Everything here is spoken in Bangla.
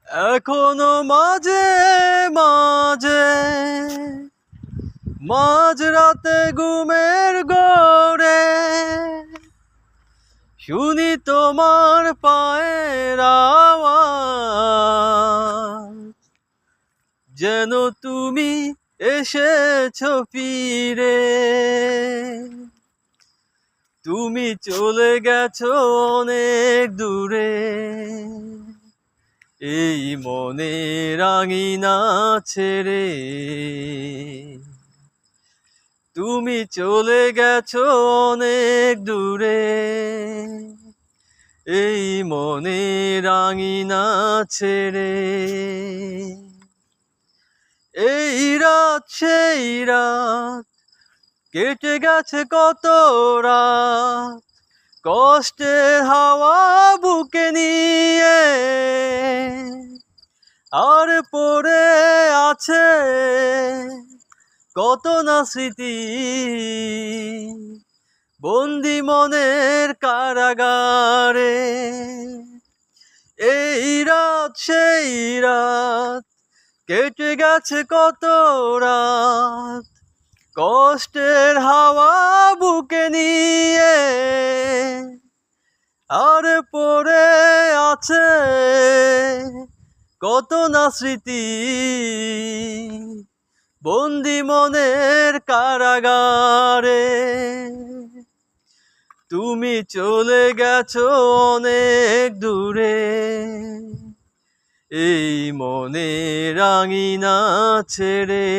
এখনো মাঝে মাঝে মাঝরাতে ঘুমের ঘোরে শুনি তোমার পায়ের আওয়াজ, যেন তুমি এসেছো ফিরে। তুমি চলে গেছো অনেক দূরে, এই মনের আঙিনা ছেড়ে। তুমি চলে গেছো অনেক দূরে, এই মনের আঙিনা ছেড়ে। এই রাত সেই রাত, কেটে গেছে কত রাত, কষ্টের হাওয়া বুকে নিয়ে। আর পড়ে আছে কত না স্মৃতি, বন্দি মনের কারাগারে। এই রাত সেই রাত, কেটে গেছে কত রাত, কষ্টের হাওয়া বুকে নিয়ে। আর পড়ে আছে কত না স্মৃতি, বন্দি মনের কারাগারে। তুমি চলে গেছো অনেক দূরে, এই মনের আঙিনা ছেড়ে।